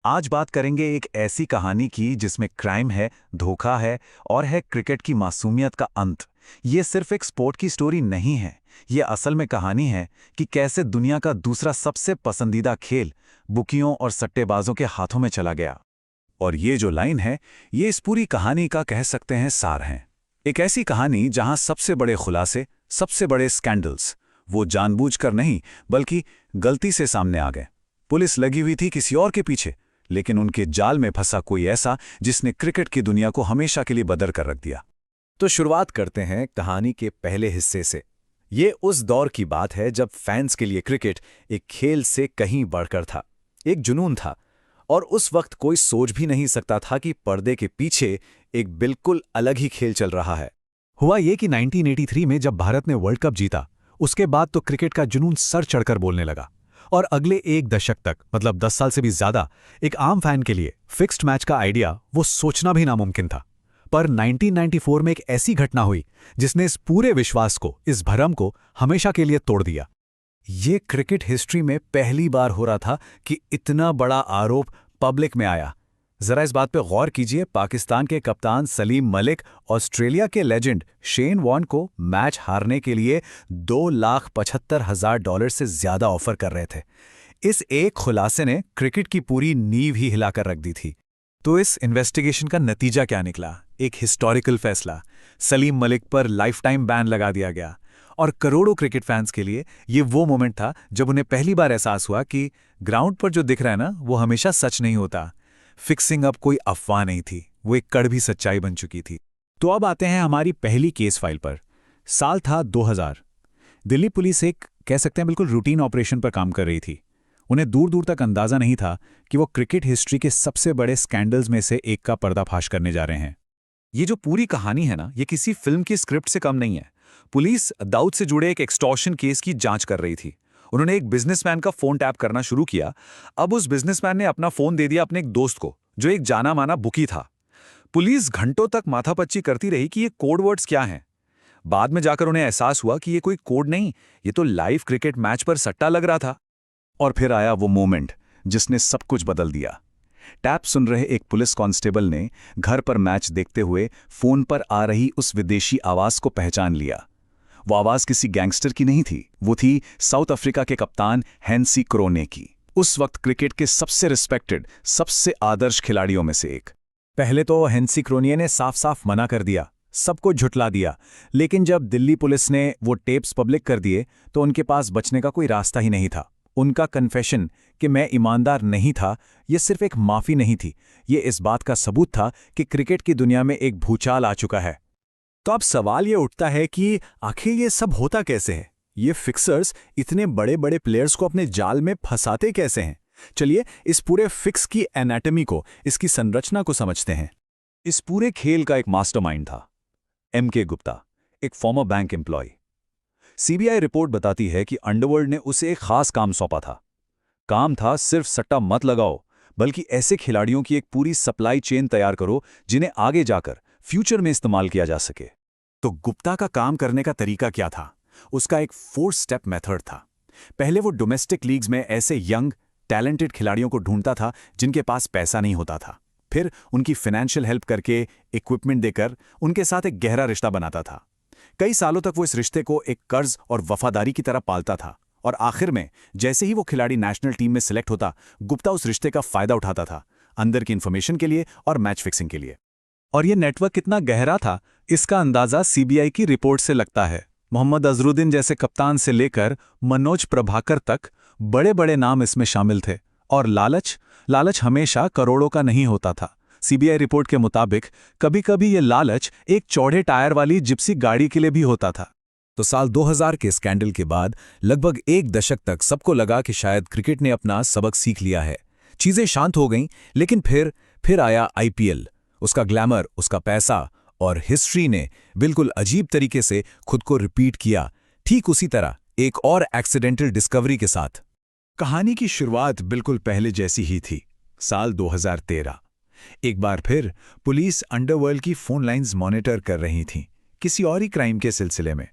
आज बात करेंगे एक ऐसी कहानी की जिसमें क्राइम है, धोखा है और है क्रिकेट की मासूमियत का अंत। ये सिर्फ एक स्पोर्ट की स्टोरी नहीं है, ये असल में कहानी है कि कैसे दुनिया का दूसरा सबसे पसंदीदा खेल बुकियों और सट्टेबाजों के हाथों में चला गया। और ये जो लाइन है, ये इस पूरी कहानी का कह सकते हैं सार है। एक ऐसी कहानी जहां सबसे बड़े खुलासे, सबसे बड़े स्कैंडल्स, वो जानबूझकर नहीं बल्कि गलती से सामने आ गए। पुलिस लगी हुई थी किसी और के पीछे, लेकिन उनके जाल में फंसा कोई ऐसा जिसने क्रिकेट की दुनिया को हमेशा के लिए बदल कर रख दिया। तो शुरुआत करते हैं कहानी के पहले हिस्से से। ये उस दौर की बात है जब फैंस के लिए क्रिकेट एक खेल से कहीं बढ़कर था, एक जुनून था। और उस वक्त कोई सोच भी नहीं सकता था कि पर्दे के पीछे एक बिल्कुल अलग ही खेल चल रहा है। हुआ ये कि 1983 में जब भारत ने वर्ल्ड कप जीता, उसके बाद तो क्रिकेट का जुनून सर चढ़कर बोलने लगा। और अगले एक दशक तक, मतलब 10 साल से भी ज्यादा, एक आम फैन के लिए फिक्स्ड मैच का आइडिया वो सोचना भी नामुमकिन था। पर 1994 में एक ऐसी घटना हुई जिसने इस पूरे विश्वास को, इस भ्रम को हमेशा के लिए तोड़ दिया। ये क्रिकेट हिस्ट्री में पहली बार हो रहा था कि इतना बड़ा आरोप पब्लिक में आया। जरा इस बात पे गौर कीजिए, पाकिस्तान के कप्तान सलीम मलिक ऑस्ट्रेलिया के लेजेंड शेन वॉर्न को मैच हारने के लिए $2,75,000 से ज्यादा ऑफर कर रहे थे। इस एक खुलासे ने क्रिकेट की पूरी नींव ही हिलाकर रख दी थी। तो इस इन्वेस्टिगेशन का नतीजा क्या निकला? एक हिस्टोरिकल फैसला। सलीम मलिक पर लाइफ टाइम बैन लगा दिया गया। और करोड़ों क्रिकेट फैंस के लिए ये वो मोमेंट था जब उन्हें पहली बार एहसास हुआ कि ग्राउंड पर जो दिख रहा है ना, वो हमेशा सच नहीं होता। फिक्सिंग अब कोई अफवाह नहीं थी, वो एक कड़वी सच्चाई बन चुकी थी। तो अब आते हैं हमारी पहली केस फाइल पर। साल था 2000। दिल्ली पुलिस एक, कह सकते हैं, बिल्कुल रूटीन ऑपरेशन पर काम कर रही थी। उन्हें दूर दूर तक अंदाजा नहीं था कि वो क्रिकेट हिस्ट्री के सबसे बड़े स्कैंडल्स में से एक का पर्दाफाश करने जा रहे हैं। ये जो पूरी कहानी है ना, ये किसी फिल्म की स्क्रिप्ट से कम नहीं है। पुलिस दाऊद से जुड़े एक एक्सटॉर्शन केस की जांच कर रही थी। उन्होंने एक बिजनेसमैन का फोन टैप करना शुरू किया। अब उस बिजनेसमैन ने अपना फोन दे दिया अपने एक दोस्त को, जो एक जाना माना बुकी था। पुलिस घंटों तक माथापच्ची करती रही कि ये कोड वर्ड्स क्या हैं। बाद में जाकर उन्हें एहसास हुआ कि ये कोई कोड नहीं, ये तो लाइव क्रिकेट मैच पर सट्टा लग रहा था। और फिर आया वो मोमेंट जिसने सब कुछ बदल दिया। टैप सुन रहे एक पुलिस कांस्टेबल ने घर पर मैच देखते हुए फोन पर आ रही उस विदेशी आवाज को पहचान लिया। वो आवाज किसी गैंगस्टर की नहीं थी, वो थी साउथ अफ्रीका के कप्तान हैंसी क्रोने की। उस वक्त क्रिकेट के सबसे रिस्पेक्टेड, सबसे आदर्श खिलाड़ियों में से एक। पहले तो हैंसी क्रोनिये ने साफ साफ मना कर दिया, सबको झुठला दिया। लेकिन जब दिल्ली पुलिस ने वो टेप्स पब्लिक कर दिए तो उनके पास बचने का कोई रास्ता ही नहीं था। उनका कन्फेशन कि मैं ईमानदार नहीं था, ये सिर्फ एक माफी नहीं थी, ये इस बात का सबूत था कि क्रिकेट की दुनिया में एक भूचाल आ चुका है। तो अब सवाल ये उठता है कि आखिर ये सब होता कैसे है? ये फिक्सर्स इतने बड़े बड़े प्लेयर्स को अपने जाल में फंसाते कैसे हैं? चलिए इस पूरे फिक्स की एनाटॉमी को, इसकी संरचना को समझते हैं। इस पूरे खेल का एक मास्टरमाइंड था M.K. गुप्ता, एक former bank employ. CBI report बताती है कि अंडरवर्ल्ड ने उसे एक खास काम सौंपा था। काम था सिर्फ सट्टा मत लगाओ, बल्कि ऐसे खिलाड़ियों की एक पूरी सप्लाई चेन तैयार करो जिन्हें आगे जाकर फ्यूचर में इस्तेमाल किया जा सके। तो गुप्ता का काम करने का तरीका क्या था? उसका एक 4 स्टेप मेथड था। पहले वो डोमेस्टिक लीग्स में ऐसे यंग टैलेंटेड खिलाड़ियों को ढूंढता था जिनके पास पैसा नहीं होता था। फिर उनकी फाइनेंशियल हेल्प करके, इक्विपमेंट देकर उनके साथ एक गहरा रिश्ता बनाता था। कई सालों तक वो इस रिश्ते को एक कर्ज और वफादारी की तरह पालता था। और आखिर में जैसे ही वो खिलाड़ी नेशनल टीम में सिलेक्ट होता, गुप्ता उस रिश्ते का फायदा उठाता था, अंदर की इन्फॉर्मेशन के लिए और मैच फिक्सिंग के लिए। और ये नेटवर्क कितना गहरा था, इसका अंदाजा सीबीआई की रिपोर्ट से लगता है। मोहम्मद अजरुद्दीन जैसे कप्तान से लेकर मनोज प्रभाकर तक बड़े बड़े नाम इसमें शामिल थे। और लालच हमेशा करोड़ों का नहीं होता था। सीबीआई रिपोर्ट के मुताबिक कभी कभी ये लालच एक चौड़े टायर वाली जिप्सी गाड़ी के लिए भी होता था। तो साल 2000 के स्कैंडल के बाद लगभग एक दशक तक सबको लगा कि शायद क्रिकेट ने अपना सबक सीख लिया है, चीजें शांत हो गईं। लेकिन फिर आया आईपीएल, उसका ग्लैमर, उसका पैसा, और हिस्ट्री ने बिल्कुल अजीब तरीके से खुद को रिपीट किया, ठीक उसी तरह एक और एक्सीडेंटल डिस्कवरी के साथ। कहानी की शुरुआत बिल्कुल पहले जैसी ही थी। साल 2013। एक बार फिर पुलिस अंडरवर्ल्ड की फोन लाइंस मॉनिटर कर रही थीं, किसी और ही क्राइम के सिलसिले में।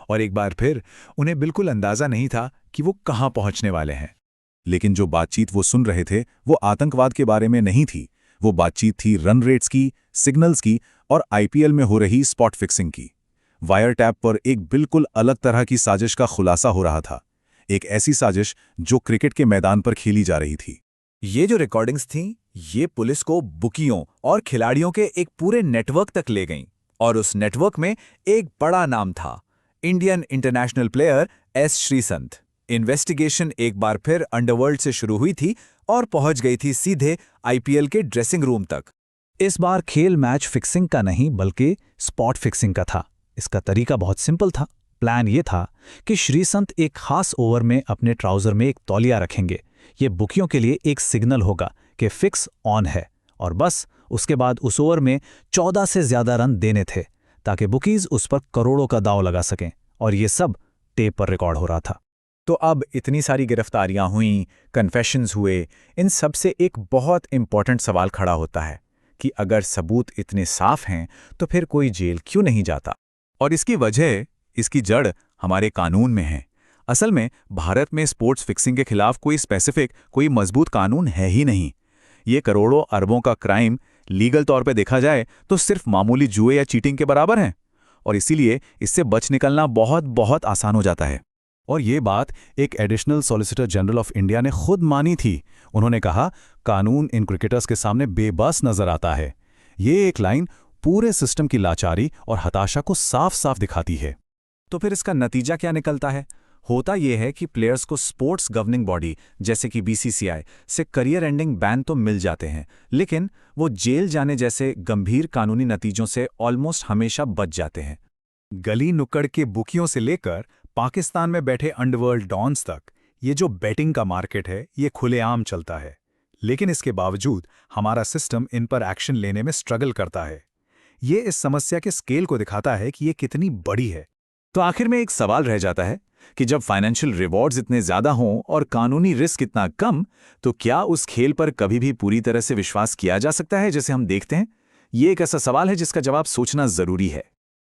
और एक बार फिर उन्हें बिल्कुल अंदाजा नहीं था कि वो कहां पहुंचने वाले हैं। लेकिन जो बातचीत वो सुन रहे थे वो आतंकवाद के बारे में नहीं थी। वो बातचीत थी रन रेट्स की, सिग्नल्स की और आईपीएल में हो रही स्पॉट फिक्सिंग की। वायर टैप पर एक बिल्कुल अलग तरह की साजिश का खुलासा हो रहा था, एक ऐसी साजिश जो क्रिकेट के मैदान पर खेली जा रही थी। ये जो रिकॉर्डिंग्स थीं, ये पुलिस को बुकियों और खिलाड़ियों के एक पूरे नेटवर्क तक ले गईं, और उस नेटवर्क में एक बड़ा नाम था, Indian international player S Sreesanth. Investigation एक बार फिर अंडरवर्ल्ड से शुरू हुई थी और पहुंच गई थी सीधे आईपीएल के ड्रेसिंग रूम तक। इस बार खेल मैच फिक्सिंग का नहीं बल्कि स्पॉट फिक्सिंग का था। इसका तरीका बहुत सिंपल था। प्लान ये था कि श्रीसंत एक खास ओवर में अपने ट्राउजर में एक तौलिया रखेंगे। ये बुकियों के लिए एक सिग्नल होगा कि फिक्स ऑन है, और बस उसके बाद उस ओवर में 14 से ज्यादा रन देने थे ताकि बुकीज उस पर करोड़ों का दांव लगा सकें। और ये सब टेप पर रिकॉर्ड हो रहा था। तो अब इतनी सारी गिरफ्तारियां हुईं, कन्फेशंस हुए, इन सब से एक बहुत इंपॉर्टेंट सवाल खड़ा होता है कि अगर सबूत इतने साफ हैं तो फिर कोई जेल क्यों नहीं जाता? और इसकी वजह, इसकी जड़ हमारे कानून में है। असल में भारत में स्पोर्ट्स फिक्सिंग के खिलाफ कोई स्पेसिफिक, कोई मजबूत कानून है ही नहीं। ये करोड़ों अरबों का क्राइम लीगल तौर पे देखा जाए तो सिर्फ मामूली जुए या चीटिंग के बराबर है, और इसीलिए इससे बच निकलना बहुत बहुत आसान हो जाता है। और ये बात एक additional solicitor general of India ने खुद मानी थी। उन्होंने कहा, कानून इन क्रिकेटर्स के सामने बेबस नजर आता है। ये एक लाइन पूरे सिस्टम की लाचारी और हताशा को साफ साफ दिखाती है। तो फिर इसका नतीजा क्या निकलता है? होता यह है कि प्लेयर्स को स्पोर्ट्स गवर्निंग बॉडी जैसे कि बीसीसीआई से करियर एंडिंग बैन तो मिल जाते हैं, लेकिन वो जेल जाने जैसे गंभीर कानूनी नतीजों से ऑलमोस्ट हमेशा बच जाते हैं। गली नुक्कड़ के बुकियों से लेकर पाकिस्तान में बैठे अंडरवर्ल्ड डॉन्स तक, ये जो बेटिंग का मार्केट है, ये खुलेआम चलता है। लेकिन इसके बावजूद हमारा सिस्टम इन पर एक्शन लेने में स्ट्रगल करता है। ये इस समस्या के स्केल को दिखाता है कि ये कितनी बड़ी है। तो आखिर में एक सवाल रह जाता है कि जब फाइनेंशियल रिवॉर्ड्स इतने ज्यादा हों और कानूनी रिस्क इतना कम, तो क्या उस खेल पर कभी भी पूरी तरह से विश्वास किया जा सकता है जैसे हम देखते हैं? ये एक ऐसा सवाल है जिसका जवाब सोचना जरूरी है।